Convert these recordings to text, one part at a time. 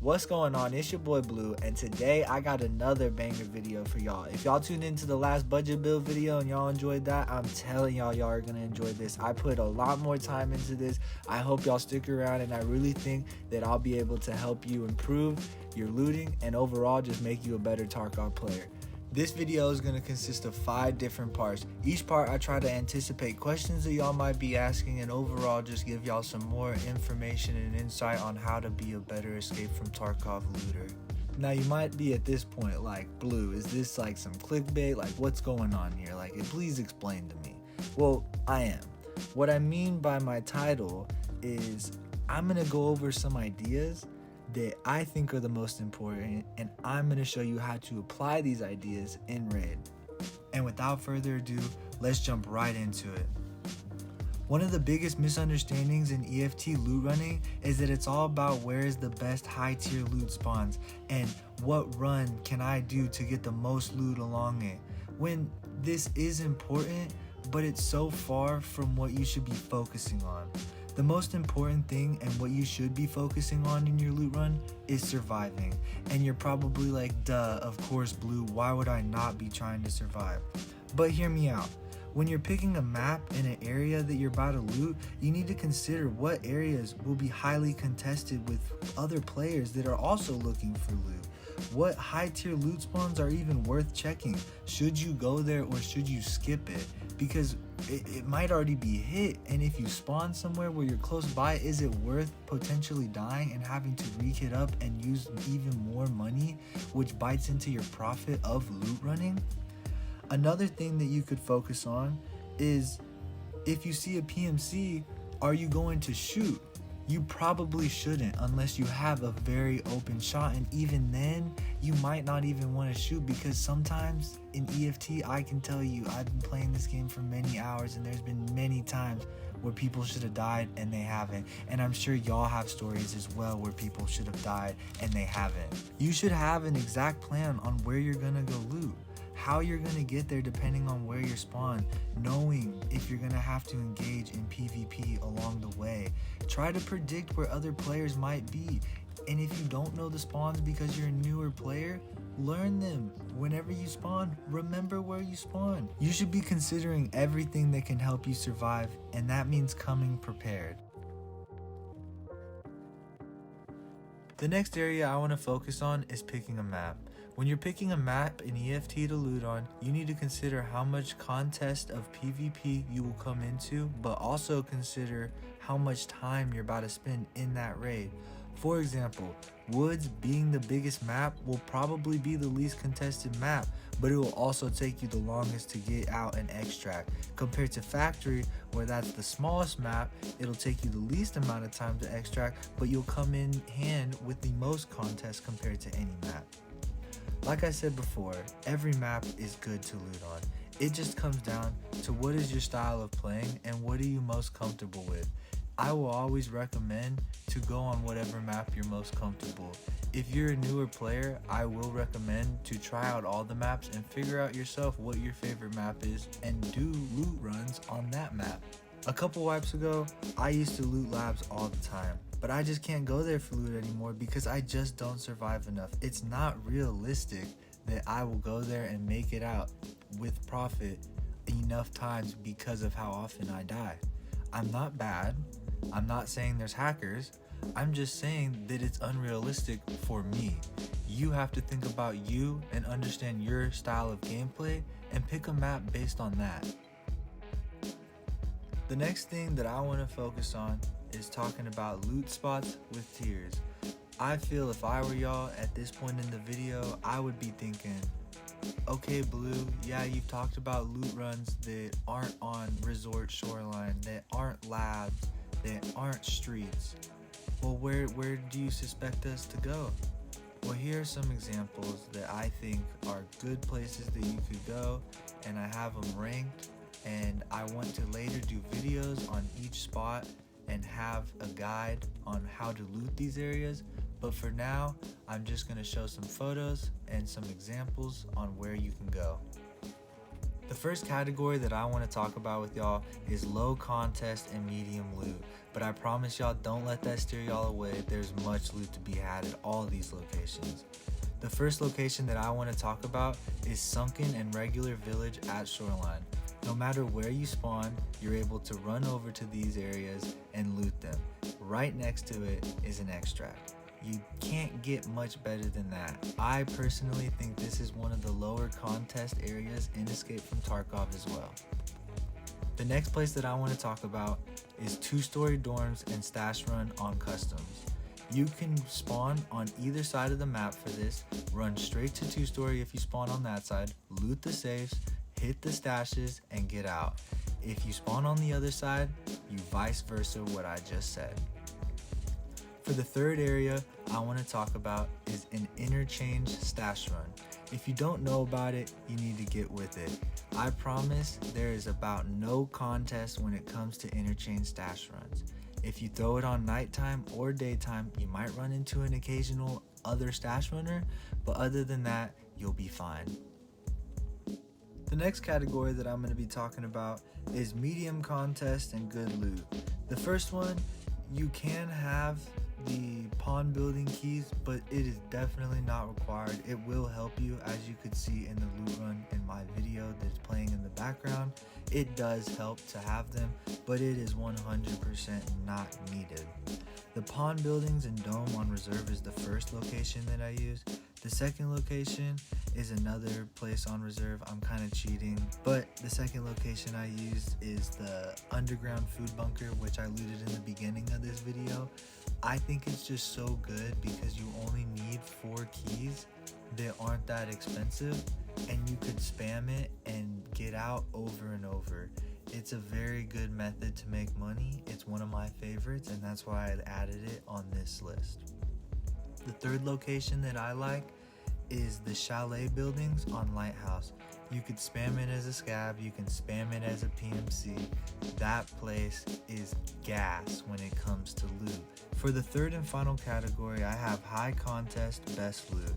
What's going on? It's your boy Blue, and today I got another banger video for y'all. If y'all tuned into the last budget build video and y'all enjoyed that, I'm telling y'all are gonna enjoy this. I put a lot more time into this. I hope y'all stick around, and I really think that I'll be able to help you improve your looting and overall just make you a better Tarkov player. This video is going to consist of 5 different parts. Each part I try to anticipate questions that y'all might be asking and overall just give y'all some more information and insight on how to be a better Escape from Tarkov looter. Now you might be at this point like, Blue, is this like some clickbait? Like, what's going on here? Like, please explain to me. Well, I am. What I mean by my title is I'm going to go over some ideas that I think are the most important, and I'm going to show you how to apply these ideas in raid. And without further ado, let's jump right into it. One of the biggest misunderstandings in EFT loot running is that it's all about where is the best high tier loot spawns and what run can I do to get the most loot along it. When this is important, but it's so far from what you should be focusing on. The most important thing and what you should be focusing on in your loot run is surviving. And you're probably like, duh, of course Blue, why would I not be trying to survive? But hear me out. When you're picking a map in an area that you're about to loot, you need to consider what areas will be highly contested with other players that are also looking for loot. What high tier loot spawns are even worth checking? Should you go there or should you skip it? Because it might already be hit, and if you spawn somewhere where you're close by, is it worth potentially dying and having to re-kit up and use even more money, which bites into your profit of loot running? Another thing that you could focus on is if you see a PMC, are you going to shoot? You probably shouldn't unless you have a very open shot, and even then you might not even want to shoot, because sometimes in EFT I can tell you I've been playing this game for many hours and there's been many times where people should have died and they haven't, and I'm sure y'all have stories as well where people should have died and they haven't. You should have an exact plan on where you're gonna go loot, how you're gonna get there depending on where you're spawned, knowing if you're gonna have to engage in PvP along the way. Try to predict where other players might be, and if you don't know the spawns because you're a newer player, learn them. Whenever you spawn, remember where you spawn. You should be considering everything that can help you survive, and that means coming prepared. The next area I want to focus on is picking a map. When you're picking a map in EFT to loot on, you need to consider how much contest of PvP you will come into, but also consider how much time you're about to spend in that raid. For example, Woods being the biggest map will probably be the least contested map, but it will also take you the longest to get out and extract. Compared to Factory, where that's the smallest map, it'll take you the least amount of time to extract, but you'll come in hand with the most contest compared to any map. Like I said before, every map is good to loot on. It just comes down to what is your style of playing and what are you most comfortable with. I will always recommend to go on whatever map you're most comfortable. If you're a newer player, I will recommend to try out all the maps and figure out yourself what your favorite map is and do loot runs on that map. A couple wipes ago, I used to loot labs all the time, but I just can't go there for loot anymore because I just don't survive enough. It's not realistic that I will go there and make it out with profit enough times because of how often I die. I'm not bad. I'm not saying there's hackers. I'm just saying that it's unrealistic for me. You have to think about you and understand your style of gameplay and pick a map based on that. The next thing that I want to focus on is talking about loot spots with tiers. I feel if I were y'all at this point in the video, I would be thinking, okay Blue, yeah, you've talked about loot runs that aren't on resort shoreline, that aren't labs, that aren't streets. Well, where do you suspect us to go? Well, here are some examples that I think are good places that you could go, and I have them ranked, and I want to later do videos on each spot and have a guide on how to loot these areas. But for now, I'm just going to show some photos and some examples on where you can go. The first category that I want to talk about with y'all is low contest and medium loot, but I promise y'all, don't let that steer y'all away. There's much loot to be had at all these locations. The first location that I want to talk about is Sunken and Regular Village at Shoreline. No matter where you spawn, you're able to run over to these areas and loot them. Right next to it is an extract. You can't get much better than that. I personally think this is one of the lower contest areas in Escape from Tarkov as well. The next place that I want to talk about is 2-story dorms and stash run on customs. You can spawn on either side of the map for this, run straight to 2-story if you spawn on that side, loot the safes, hit the stashes, and get out. If you spawn on the other side, you vice versa what I just said. For the third area I want to talk about is an interchange stash run. If you don't know about it, you need to get with it. I promise there is about no contest when it comes to interchange stash runs. If you throw it on nighttime or daytime, you might run into an occasional other stash runner, but other than that, you'll be fine. The next category that I'm going to be talking about is medium contest and good loot. The first one, you can have the pawn building keys, but it is definitely not required. It will help you, as you could see in the loot run in my video that's playing in the background. It does help to have them, but it is 100% not needed. The pawn buildings and dome on reserve is the first location that I use. The second location is another place on reserve. I'm kind of cheating, but the second location I used is the underground food bunker, which I looted in the beginning of this video. I think it's just so good because you only need 4 keys that aren't that expensive, and you could spam it and get out over and over. It's a very good method to make money. It's one of my favorites, and that's why I added it on this list. The third location that I like is the chalet buildings on Lighthouse. You could spam it as a scab, you can spam it as a PMC. That place is gas when it comes to loot. For the third and final category, I have high contest, best loot.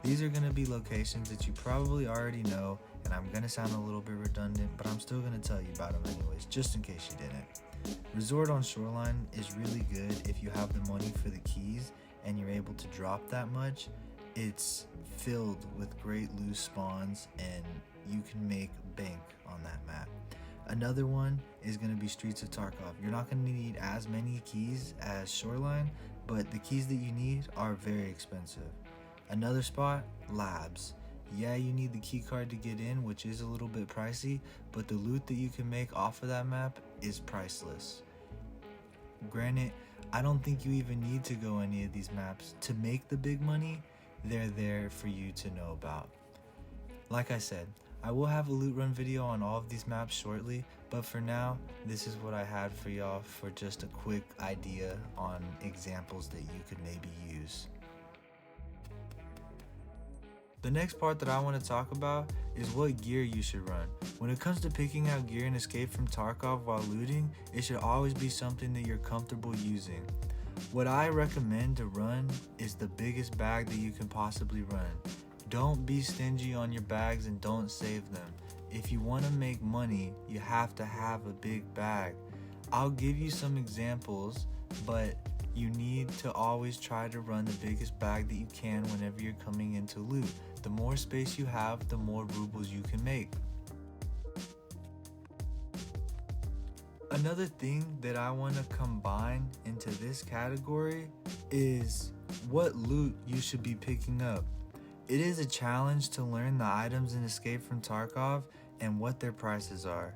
These are going to be locations that you probably already know, and I'm going to sound a little bit redundant, but I'm still going to tell you about them anyways, just in case you didn't. Resort on Shoreline is really good if you have the money for the keys and you're able to drop that much. It's filled with great loose spawns and you can make bank on that map. Another one is going to be Streets of Tarkov. You're not going to need as many keys as Shoreline, but the keys that you need are very expensive. Another spot, Labs. Yeah, you need the key card to get in, which is a little bit pricey, but the loot that you can make off of that map is priceless. Granted, I don't think you even need to go any of these maps to make the big money. They're there for you to know about. Like I said, I will have a loot run video on all of these maps shortly, but for now, this is what I had for y'all for just a quick idea on examples that you could maybe use. The next part that I want to talk about is what gear you should run. When it comes to picking out gear in Escape from Tarkov while looting, it should always be something that you're comfortable using. What I recommend to run is the biggest bag that you can possibly run. Don't be stingy on your bags and don't save them. If you want to make money, you have to have a big bag. I'll give you some examples, but you need to always try to run the biggest bag that you can whenever you're coming into loot. The more space you have, the more rubles you can make. Another thing that I want to combine into this category is what loot you should be picking up. It is a challenge to learn the items in Escape from Tarkov and what their prices are.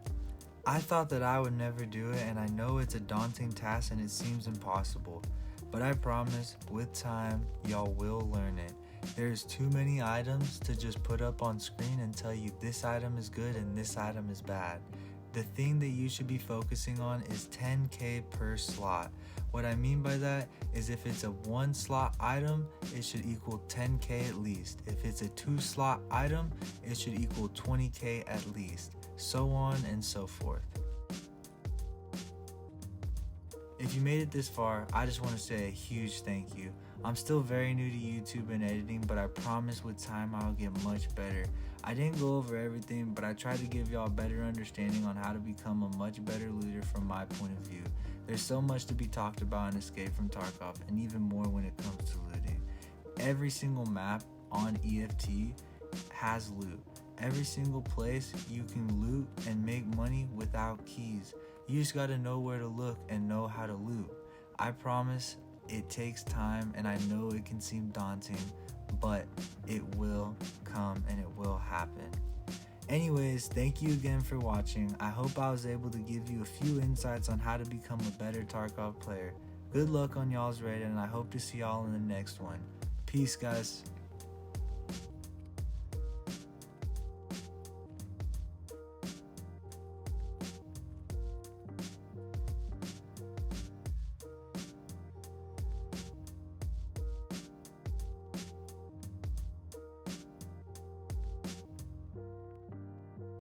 I thought that I would never do it, and I know it's a daunting task and it seems impossible, but I promise with time y'all will learn it. There's too many items to just put up on screen and tell you this item is good and this item is bad. The thing that you should be focusing on is 10k per slot. What I mean by that is if it's a 1 slot item, it should equal 10k at least. If it's a 2 slot item, it should equal 20k at least. So on and so forth. If you made it this far, I just want to say a huge thank you. I'm still very new to YouTube and editing, but I promise with time I'll get much better. I didn't go over everything, but I tried to give y'all a better understanding on how to become a much better looter from my point of view. There's so much to be talked about in Escape from Tarkov, and even more when it comes to looting. Every single map on EFT has loot. Every single place you can loot and make money without keys. You just gotta know where to look and know how to loot. I promise it takes time, and I know it can seem daunting, but it will come and it will happen. Anyways, thank you again for watching. I hope I was able to give you a few insights on how to become a better Tarkov player. Good luck on y'all's raid, and I hope to see y'all in the next one. Peace, guys.